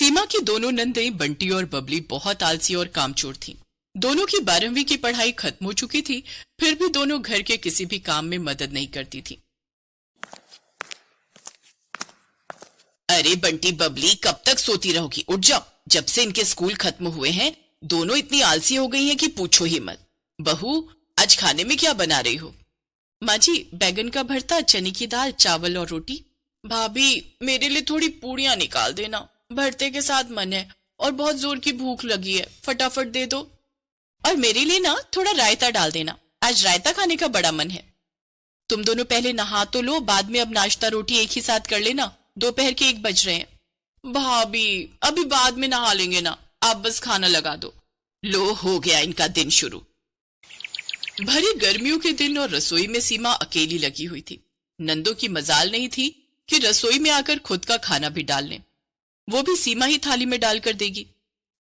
सीमा की दोनों नंदें बंटी और बबली बहुत आलसी और कामचोर थीं। दोनों की 12वीं की पढ़ाई खत्म हो चुकी थी, फिर भी दोनों घर के किसी भी काम में मदद नहीं करती थीं। अरे बंटी बबली, कब तक सोती रहोगी? उठ जाओ। जब से इनके स्कूल खत्म हुए हैं दोनों इतनी आलसी हो गई हैं कि पूछो ही मत। बहू, आज खाने में क्या बना रही हो? माँ जी, बैगन का भरता, चने की दाल, चावल और रोटी। भाभी, मेरे लिए थोड़ी पूड़ियाँ निकाल देना, भरते के साथ मन है और बहुत जोर की भूख लगी है, फटाफट दे दो। और मेरे लिए ना थोड़ा रायता डाल देना, आज रायता खाने का बड़ा मन है। तुम दोनों पहले नहा तो लो, बाद में अब नाश्ता रोटी एक ही साथ कर लेना, दोपहर के 1 बज रहे हैं। भाभी, अभी बाद में नहा लेंगे ना, आप बस खाना लगा दो। लो, हो गया इनका दिन शुरू। भरी गर्मियों के दिन और रसोई में सीमा अकेली लगी हुई थी। नंदों की मजाल नहीं थी कि रसोई में आकर खुद का खाना भी डाल लें, वो भी सीमा ही थाली में डालकर देगी।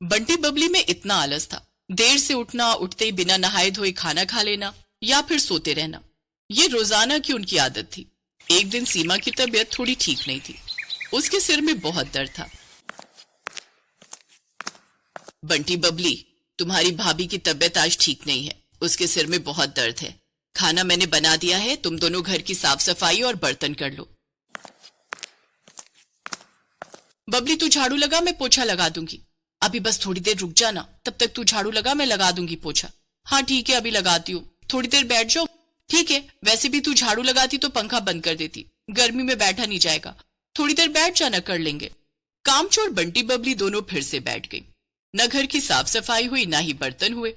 बंटी बबली में इतना आलस था, देर से उठना, उठते ही बिना नहाए धोए खाना खा लेना या फिर सोते रहना, ये रोजाना की उनकी आदत थी। एक दिन सीमा की तबीयत थोड़ी ठीक नहीं थी, उसके सिर में बहुत दर्द था। बंटी बबली, तुम्हारी भाभी की तबीयत आज ठीक नहीं है, उसके सिर में बहुत दर्द है। खाना मैंने बना दिया है, तुम दोनों घर की साफ सफाई और बर्तन कर लो। बबली, तू झाड़ू लगा, मैं पोछा लगा दूंगी। अभी बस थोड़ी देर रुक जाना, तब तक तू झाड़ू लगा, मैं लगा दूंगी पोछा। हाँ ठीक है, अभी लगाती हूँ, थोड़ी देर बैठ जाओ। ठीक है, वैसे भी तू झाड़ू लगाती तो पंखा बंद कर देती, गर्मी में बैठा नहीं जाएगा, थोड़ी देर बैठ जाना, कर लेंगे। कामचोर बंटी बबली दोनों फिर से बैठ गई। न घर की साफ सफाई हुई, ना ही बर्तन हुए।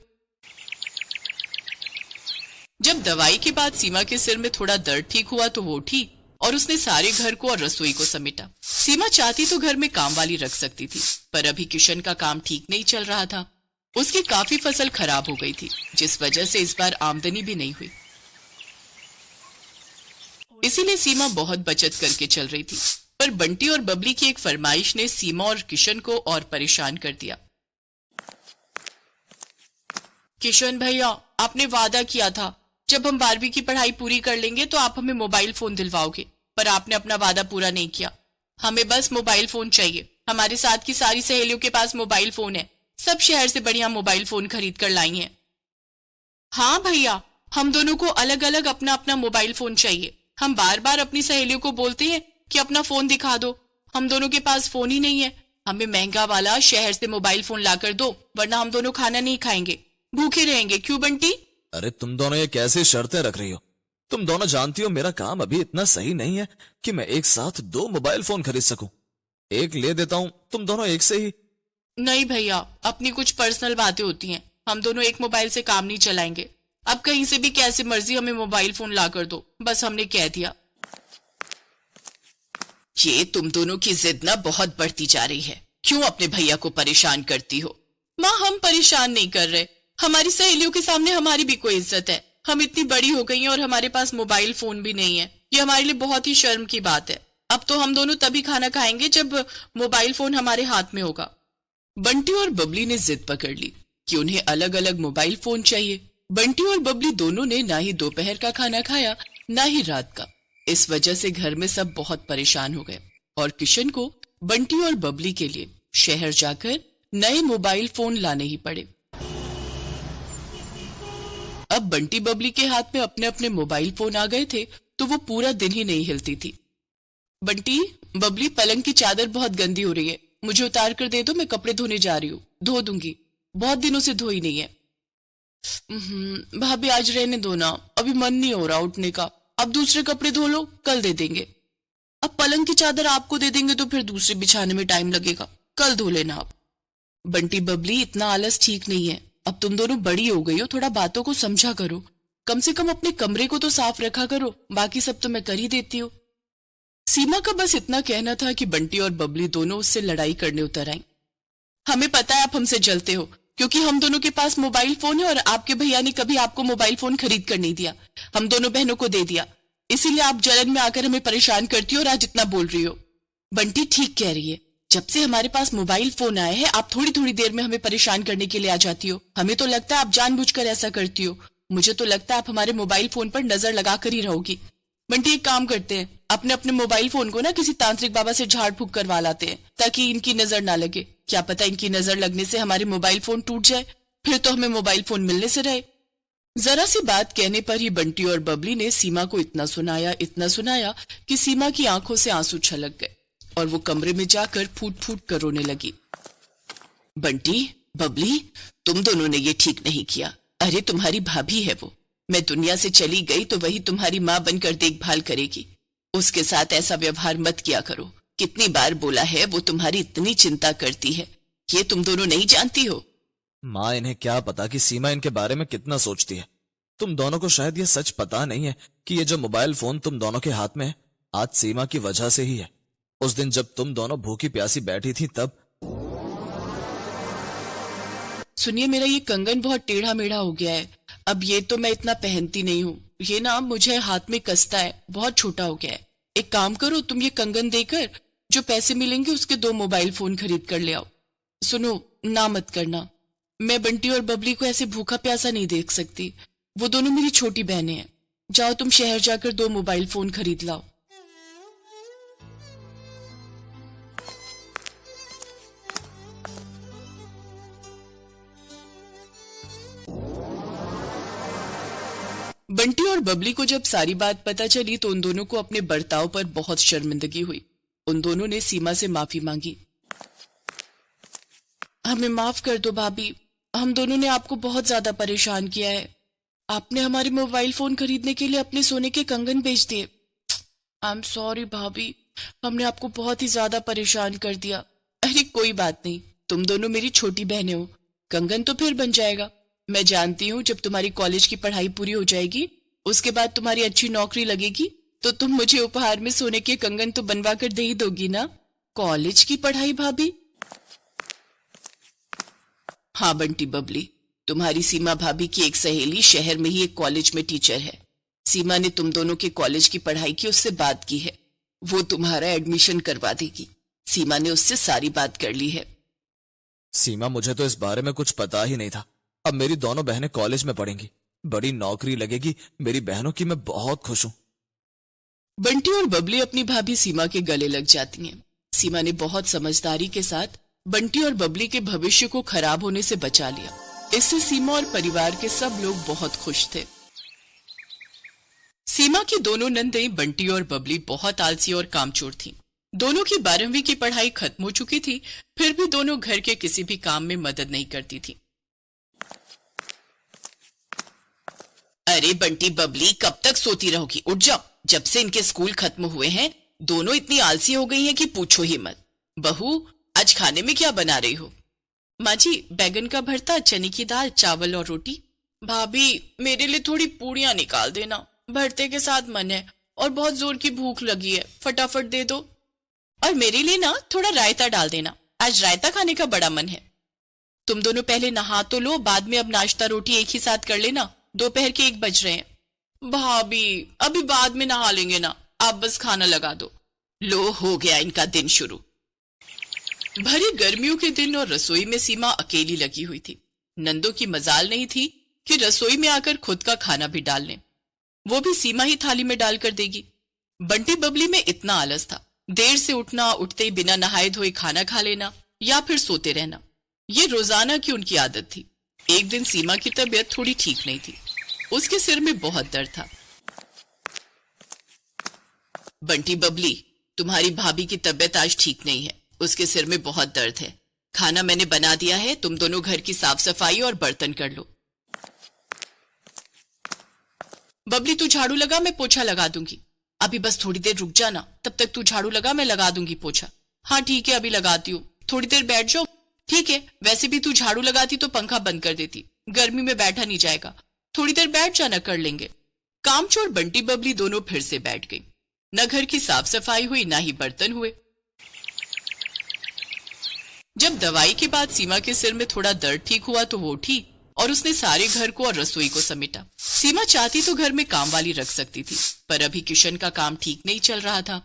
जब दवाई के बाद सीमा के सिर में थोड़ा दर्द ठीक हुआ तो वो उठी और उसने सारे घर को और रसोई को समेटा। सीमा चाहती तो घर में काम वाली रख सकती थी, पर अभी किशन का काम ठीक नहीं चल रहा था। उसकी काफी फसल खराब हो गई थी, जिस वजह से इस बार आमदनी भी नहीं हुई। इसीलिए सीमा बहुत बचत करके चल रही थी, पर बंटी और बबली की एक फरमाइश ने सीमा और किशन को और परेशान कर दिया। किशन भैया, आपने वादा किया था जब हम 12वीं की पढ़ाई पूरी कर लेंगे तो आप हमें मोबाइल फोन दिलवाओगे, पर आपने अपना वादा पूरा नहीं किया। हमें बस मोबाइल फोन चाहिए। हमारे साथ की सारी सहेलियों के पास मोबाइल फोन है, सब शहर से बढ़िया मोबाइल फोन खरीद कर लाई हैं। हाँ भैया, हम दोनों को अलग अलग अपना अपना मोबाइल फोन चाहिए। हम बार बार अपनी सहेलियों को बोलते हैं कि अपना फोन दिखा दो, हम दोनों के पास फोन ही नहीं है। हमें महंगा वाला शहर से मोबाइल फोन लाकर दो, वरना हम दोनों खाना नहीं खाएंगे, भूखे रहेंगे। क्यों बंटी? अरे तुम दोनों ये कैसी शर्तें रख रही हो? तुम दोनों जानती हो मेरा काम अभी इतना सही नहीं है कि मैं एक साथ 2 मोबाइल फोन खरीद सकूं। एक ले देता हूं, तुम दोनों एक से ही। नहीं भैया, अपनी कुछ पर्सनल बातें होती हैं, हम दोनों एक मोबाइल से काम नहीं चलाएंगे। अब कहीं से भी कैसे मर्जी हमें मोबाइल फोन ला कर दो, बस हमने कह दिया। ये तुम दोनों की जिद ना बहुत बढ़ती जा रही है, क्यों अपने भैया को परेशान करती हो? माँ, हम परेशान नहीं कर रहे, हमारी सहेलियों के सामने हमारी भी कोई इज्जत है। हम इतनी बड़ी हो गई हैं और हमारे पास मोबाइल फोन भी नहीं है, ये हमारे लिए बहुत ही शर्म की बात है। अब तो हम दोनों तभी खाना खाएंगे जब मोबाइल फोन हमारे हाथ में होगा। बंटी और बबली ने जिद पकड़ ली कि उन्हें अलग अलग मोबाइल फोन चाहिए। बंटी और बबली दोनों ने ना ही दोपहर का खाना खाया, ना ही रात का। इस वजह से घर में सब बहुत परेशान हो गए और किशन को बंटी और बबली के लिए शहर जाकर नए मोबाइल फोन लाने ही पड़े। अब बंटी बबली के हाथ में अपने अपने मोबाइल फोन आ गए थे तो वो पूरा दिन ही नहीं हिलती थी। बंटी, बबली, पलंग की चादर बहुत गंदी हो रही है, मुझे उतार कर दे दो, मैं कपड़े धोने जा रही हूँ, धो दूंगी, बहुत दिनों से धोई नहीं है। भाभी, आज रहने दो ना, अभी मन नहीं हो रहा उठने का, अब दूसरे कपड़े धो लो, कल दे देंगे। अब पलंग की चादर आपको दे देंगे तो फिर दूसरे बिछाने में टाइम लगेगा, कल धो लेना आप। बंटी बबली, इतना आलस ठीक नहीं है, अब तुम दोनों बड़ी हो गई हो, थोड़ा बातों को समझा करो, कम से कम अपने कमरे को तो साफ रखा करो, बाकी सब तो मैं कर ही देती हूँ। सीमा का बस इतना कहना था कि बंटी और बबली दोनों उससे लड़ाई करने उतर आई। हमें पता है आप हमसे जलते हो, क्योंकि हम दोनों के पास मोबाइल फोन है और आपके भैया ने कभी आपको मोबाइल फोन खरीद कर नहीं दिया, हम दोनों बहनों को दे दिया, इसीलिए आप जलन में आकर हमें परेशान करती हो और आज इतना बोल रही हो। बंटी ठीक कह रही है, जब से हमारे पास मोबाइल फोन आए हैं आप थोड़ी थोड़ी देर में हमें परेशान करने के लिए आ जाती हो। हमें तो लगता है आप जानबूझकर ऐसा करती हो, मुझे तो लगता है आप हमारे मोबाइल फोन पर नजर लगा कर ही रहोगी। बंटी एक काम करते हैं, अपने अपने मोबाइल फोन को ना किसी तांत्रिक बाबा से झाड़ फूक करवा लाते हैं ताकि इनकी नजर ना लगे। क्या पता इनकी नजर लगने से हमारे मोबाइल फोन टूट जाए, फिर तो हमें मोबाइल फोन मिलने से रहे। जरा सी बात कहने पर ही बंटी और बबली ने सीमा को इतना सुनाया कि सीमा की आंखों से आंसू छलक गए और वो कमरे में जाकर फूट फूट कर रोने लगी। बंटी, बबली, तुम दोनों ने ये ठीक नहीं किया। अरे तुम्हारी भाभी है वो, मैं दुनिया से चली गई तो वही तुम्हारी माँ बनकर देखभाल करेगी। उसके साथ ऐसा व्यवहार मत किया करो। कितनी बार बोला है, वो तुम्हारी इतनी चिंता करती है, ये तुम दोनों नहीं जानती हो? माँ, इन्हें क्या पता कि सीमा इनके बारे में कितना सोचती है। तुम दोनों को शायद ये सच पता नहीं है कि ये जो मोबाइल फोन तुम दोनों के हाथ में है, आज सीमा की वजह से ही है। उस दिन जब तुम दोनों भूखी प्यासी बैठी थी तब। सुनिए, मेरा ये कंगन बहुत टेढ़ा मेढ़ा हो गया है। अब ये तो मैं इतना पहनती नहीं हूँ, ये ना मुझे हाथ में कसता है, बहुत छोटा हो गया है। एक काम करो, तुम ये कंगन देकर जो पैसे मिलेंगे उसके 2 मोबाइल फोन खरीद कर ले आओ। सुनो, ना मत करना, मैं बंटी और बबली को ऐसे भूखा प्यासा नहीं देख सकती। वो दोनों मेरी छोटी बहनें हैं। जाओ तुम शहर जाकर 2 मोबाइल फोन खरीद लाओ। बंटी और बबली को जब सारी बात पता चली तो उन दोनों को अपने बर्ताव पर बहुत शर्मिंदगी हुई। उन दोनों ने सीमा से माफी मांगी। हमें माफ कर दो भाभी, हम दोनों ने आपको बहुत ज्यादा परेशान किया है। आपने हमारे मोबाइल फोन खरीदने के लिए अपने सोने के कंगन बेच दिए। आई एम सॉरी भाभी, हमने आपको बहुत ही ज्यादा परेशान कर दिया। अरे कोई बात नहीं, तुम दोनों मेरी छोटी बहनें हो, कंगन तो फिर बन जाएगा। मैं जानती हूँ जब तुम्हारी कॉलेज की पढ़ाई पूरी हो जाएगी, उसके बाद तुम्हारी अच्छी नौकरी लगेगी, तो तुम मुझे उपहार में सोने के कंगन तो बनवा कर दे ही दोगी ना। कॉलेज की पढ़ाई भाभी? हाँ बंटी बबली, तुम्हारी सीमा भाभी की एक सहेली शहर में ही एक कॉलेज में टीचर है। सीमा ने तुम दोनों के कॉलेज की पढ़ाई की उससे बात की है, वो तुम्हारा एडमिशन करवा देगी। सीमा ने उससे सारी बात कर ली है। सीमा, मुझे तो इस बारे में कुछ पता ही नहीं था। अब मेरी दोनों बहनें कॉलेज में पढ़ेंगी, बड़ी नौकरी लगेगी मेरी बहनों की, मैं बहुत खुश हूं। बंटी और बबली अपनी भाभी सीमा के गले लग जाती हैं। सीमा ने बहुत समझदारी के साथ बंटी और बबली के भविष्य को खराब होने से बचा लिया। इससे सीमा और परिवार के सब लोग बहुत खुश थे। सीमा की दोनों नंदें बंटी और बबली बहुत आलसी और कामचोर थीं। दोनों की 12वीं की पढ़ाई खत्म हो चुकी थी, फिर भी दोनों घर के किसी भी काम में मदद नहीं करती थी। अरे बंटी बबली, कब तक सोती रहोगी? उठ जाओ। जब से इनके स्कूल खत्म हुए हैं दोनों इतनी आलसी हो गई हैं कि पूछो ही मत। बहू, आज खाने में क्या बना रही हो? माँ जी, बैगन का भरता, चने की दाल, चावल और रोटी। भाभी, मेरे लिए थोड़ी पूड़ियां निकाल देना, भरते के साथ मन है और बहुत जोर की भूख लगी है, फटाफट दे दो। और मेरे लिए ना थोड़ा रायता डाल देना, आज रायता खाने का बड़ा मन है। तुम दोनों पहले नहा तो लो, बाद में अब नाश्ता रोटी एक ही साथ कर लेना, दोपहर के 1 बज रहे हैं। भाभी, अभी बाद में नहा लेंगे ना, आप बस खाना लगा दो। लो, हो गया इनका दिन शुरू। भरी गर्मियों के दिन और रसोई में सीमा अकेली लगी हुई थी। नंदों की मजाल नहीं थी कि रसोई में आकर खुद का खाना भी डाल लें, वो भी सीमा ही थाली में डालकर देगी। बंटी बबली में इतना आलस था, देर से उठना, उठते ही बिना नहाए धोए खाना खा लेना या फिर सोते रहना, ये रोजाना की उनकी आदत थी। एक दिन सीमा की तबीयत थोड़ी ठीक नहीं थी, उसके सिर में बहुत दर्द था। बंटी बबली, तुम्हारी भाभी की तबीयत आज ठीक नहीं है, उसके सिर में बहुत दर्द है। खाना मैंने बना दिया है, तुम दोनों घर की साफ सफाई और बर्तन कर लो। बबली, तू झाड़ू लगा, मैं पोछा लगा दूंगी। अभी बस थोड़ी देर रुक जाना, तब तक तू झाड़ू लगा, मैं लगा दूंगी पोछा। हाँ ठीक है, अभी लगाती हूँ, थोड़ी देर बैठ जाओ। ठीक है, वैसे भी तू झाड़ू लगाती तो पंखा बंद कर देती, गर्मी में बैठा नहीं जाएगा, थोड़ी देर बैठ जाना, कर लेंगे। कामचोर बंटी बबली दोनों फिर से बैठ गई। न घर की साफ सफाई हुई, ना ही बर्तन हुए। जब दवाई के बाद सीमा के सिर में थोड़ा दर्द ठीक हुआ तो वो उठी और उसने सारे घर को और रसोई को समेटा। सीमा चाहती तो घर में काम वाली रख सकती थी, पर अभी किशन का काम ठीक नहीं चल रहा था।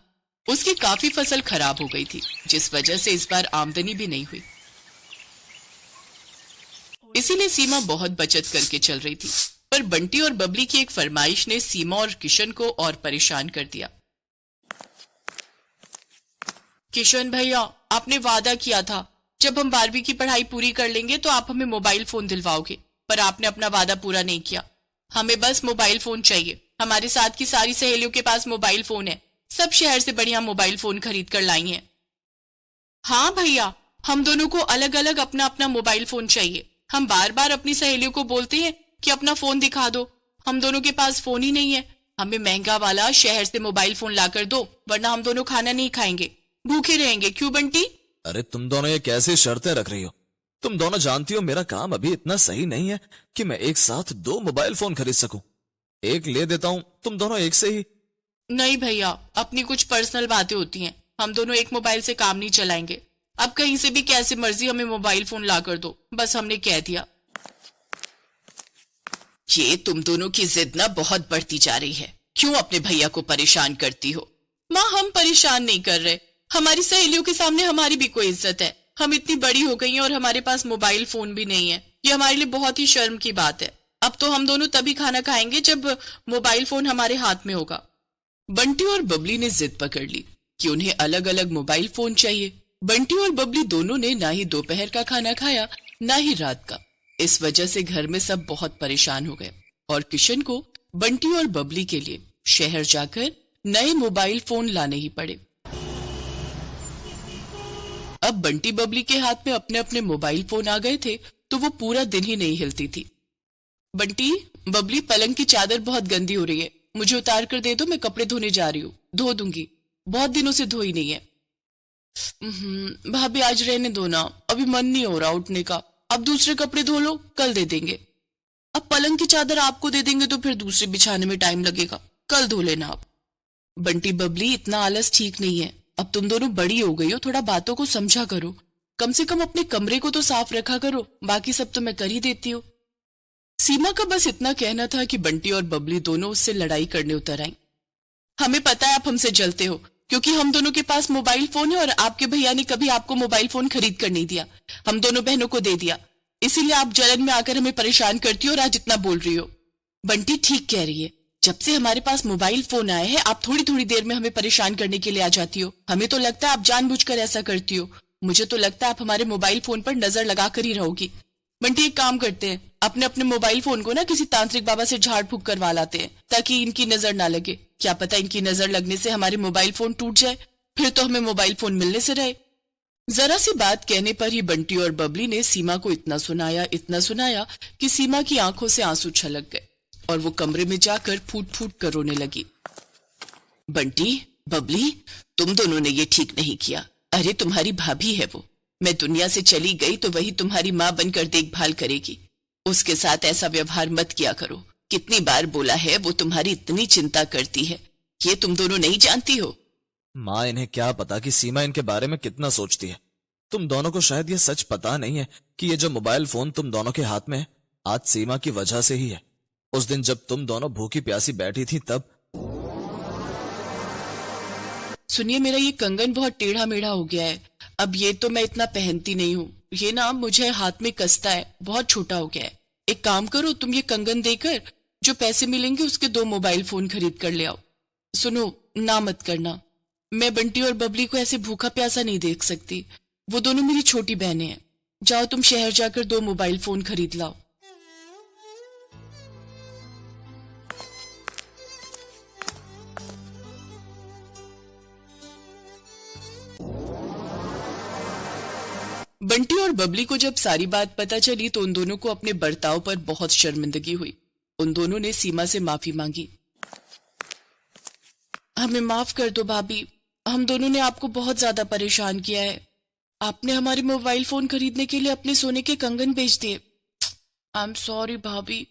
उसकी काफी फसल खराब हो गई थी, जिस वजह से इस बार आमदनी भी नहीं हुई। इसीलिए सीमा बहुत बचत करके चल रही थी। पर बंटी और बबली की एक फरमाइश ने सीमा और किशन को और परेशान कर दिया। किशन भैया, आपने वादा किया था जब हम 12वीं की पढ़ाई पूरी कर लेंगे तो आप हमें मोबाइल फोन दिलवाओगे, पर आपने अपना वादा पूरा नहीं किया। हमें बस मोबाइल फोन चाहिए। हमारे साथ की सारी सहेलियों के पास मोबाइल फोन है, सब शहर से बढ़िया मोबाइल फोन खरीद कर लाई हैं। हाँ भैया, हम दोनों को अलग अलग अपना अपना मोबाइल फोन चाहिए। हम बार बार अपनी सहेलियों को बोलते हैं कि अपना फोन दिखा दो, हम दोनों के पास फोन ही नहीं है। हमें महंगा वाला शहर से मोबाइल फोन लाकर दो, वरना हम दोनों खाना नहीं खाएंगे, भूखे रहेंगे। क्यों बंटी? अरे तुम दोनों ये कैसी शर्तें रख रही हो? तुम दोनों जानती हो मेरा काम अभी इतना सही नहीं है कि मैं एक साथ 2 मोबाइल फोन खरीद सकूं। एक ले देता हूं, तुम दोनों एक से ही। नहीं भैया, अपनी कुछ पर्सनल बातें होती हैं, हम दोनों एक मोबाइल से काम नहीं चलाएंगे। अब कहीं से भी कैसे मर्जी हमें मोबाइल फोन ला कर दो, बस हमने कह दिया। ये तुम दोनों की जिद ना बहुत बढ़ती जा रही है। क्यों अपने भैया को परेशान करती हो? माँ, हम परेशान नहीं कर रहे। हमारी सहेलियों के सामने हमारी भी कोई इज्जत है। हम इतनी बड़ी हो गई हैं और हमारे पास मोबाइल फोन भी नहीं है। ये हमारे लिए बहुत ही शर्म की बात है। अब तो हम दोनों तभी खाना खाएंगे जब मोबाइल फोन हमारे हाथ में होगा। बंटी और बबली ने जिद पकड़ ली कि उन्हें अलग अलग मोबाइल फोन चाहिए। बंटी और बबली दोनों ने ना ही दोपहर का खाना खाया ना ही रात का। इस वजह से घर में सब बहुत परेशान हो गए और किशन को बंटी और बबली के लिए शहर जाकर नए मोबाइल फोन लाने ही पड़े। अब बंटी बबली के हाथ में अपने अपने मोबाइल फोन आ गए थे तो वो पूरा दिन ही नहीं हिलती थी। बंटी, बबली, पलंग की चादर बहुत गंदी हो रही है, मुझे उतार कर दे दो, मैं कपड़े धोने जा रही हूँ। धो दूंगी, बहुत दिनों से धोई नहीं है। भाभी आज रहने दो ना, अभी मन नहीं हो रहा उठने का। अब दूसरे कपड़े धो लो, कल दे देंगे। अब पलंग की चादर आपको दे देंगे तो फिर दूसरे बिछाने में टाइम लगेगा, कल धो लेना आप। बंटी बबली, इतना आलस ठीक नहीं है। अब तुम दोनों बड़ी हो गई हो, थोड़ा बातों को समझा करो। कम से कम अपने कमरे को तो साफ रखा करो, बाकी सब तो मैं कर ही देती हूँ। सीमा का बस इतना कहना था कि बंटी और बबली दोनों उससे लड़ाई करने उतर आई। हमें पता है आप हमसे जलते हो, क्योंकि हम दोनों के पास मोबाइल फोन है और आपके भैया ने कभी आपको मोबाइल फोन खरीद कर नहीं दिया, हम दोनों बहनों को दे दिया। इसीलिए आप जलन में आकर हमें परेशान करती हो और आज इतना बोल रही हो। बंटी ठीक कह रही है, जब से हमारे पास मोबाइल फोन आए हैं आप थोड़ी थोड़ी देर में हमें परेशान करने के लिए आ जाती हो। हमें तो लगता है आप जानबूझकर ऐसा करती हो। मुझे तो लगता है आप हमारे मोबाइल फोन पर नजर लगा कर ही रहोगी। बंटी, एक काम करते हैं, अपने अपने मोबाइल फोन को ना किसी तांत्रिक बाबा से झाड़ फूक करवा लाते हैं ताकि इनकी नजर ना लगे। क्या पता इनकी नजर लगने से हमारे मोबाइल फोन टूट जाए, फिर तो हमें मोबाइल फोन मिलने से रहे। जरा सी बात कहने पर ही बंटी और बबली ने सीमा को इतना सुनाया कि सीमा की आंखों से आंसू छलक गए और वो कमरे में जाकर फूट फूट कर रोने लगी। बंटी, बबली, तुम दोनों ने ये ठीक नहीं किया। अरे तुम्हारी भाभी है वो, मैं दुनिया से चली गई तो वही तुम्हारी माँ बनकर देखभाल करेगी। उसके साथ ऐसा व्यवहार मत किया करो। कितनी बार बोला है, वो तुम्हारी इतनी चिंता करती है, ये तुम दोनों नहीं जानती हो? माँ, इन्हें क्या पता कि सीमा इनके बारे में कितना सोचती है। तुम दोनों को शायद ये सच पता नहीं है कि ये जो मोबाइल फोन तुम दोनों के हाथ में है आज सीमा की वजह से ही है। उस दिन जब तुम दोनों भूखी प्यासी बैठी थी तब। सुनिए, मेरा ये कंगन बहुत टेढ़ा मेढ़ा हो गया है, अब ये तो मैं इतना पहनती नहीं हूँ। ये ना मुझे हाथ में कसता है, बहुत छोटा हो गया है। एक काम करो, तुम ये कंगन देकर जो पैसे मिलेंगे उसके 2 मोबाइल फोन खरीद कर ले आओ। सुनो, ना मत करना, मैं बंटी और बबली को ऐसे भूखा प्यासा नहीं देख सकती। वो दोनों मेरी छोटी बहनें हैं। जाओ तुम शहर जाकर 2 मोबाइल फोन खरीद लाओ। बंटी और बबली को जब सारी बात पता चली तो उन दोनों को अपने बर्ताव पर बहुत शर्मिंदगी हुई। उन दोनों ने सीमा से माफी मांगी। हमें माफ कर दो भाभी, हम दोनों ने आपको बहुत ज्यादा परेशान किया है। आपने हमारे मोबाइल फोन खरीदने के लिए अपने सोने के कंगन बेच दिए। आई एम सॉरी भाभी,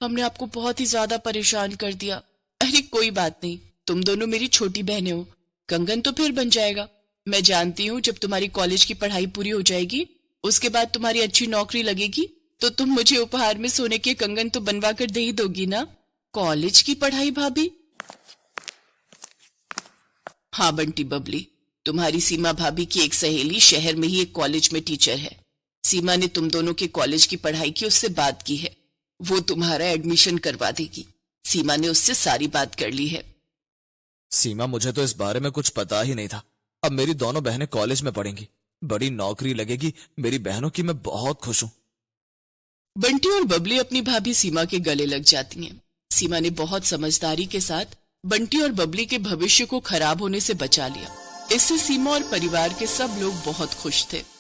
हमने आपको बहुत ही ज्यादा परेशान कर दिया। अरे कोई बात नहीं, तुम दोनों मेरी छोटी बहनें हो, कंगन तो फिर बन जाएगा। मैं जानती हूँ जब तुम्हारी कॉलेज की पढ़ाई पूरी हो जाएगी, उसके बाद तुम्हारी अच्छी नौकरी लगेगी, तो तुम मुझे उपहार में सोने के कंगन तो बनवा कर दे ही दोगी ना। कॉलेज की पढ़ाई भाभी? हाँ बंटी बबली, तुम्हारी सीमा भाभी की एक सहेली शहर में ही एक कॉलेज में टीचर है। सीमा ने तुम दोनों के कॉलेज की पढ़ाई की उससे बात की है। वो तुम्हारा एडमिशन करवा देगी। सीमा ने उससे सारी बात कर ली है। सीमा, मुझे तो इस बारे में कुछ पता ही नहीं था। अब मेरी दोनों बहनें कॉलेज में पढ़ेंगी, बड़ी नौकरी लगेगी मेरी बहनों की। मैं बहुत खुश हूं। बंटी और बबली अपनी भाभी सीमा के गले लग जाती हैं। सीमा ने बहुत समझदारी के साथ बंटी और बबली के भविष्य को खराब होने से बचा लिया। इससे सीमा और परिवार के सब लोग बहुत खुश थे।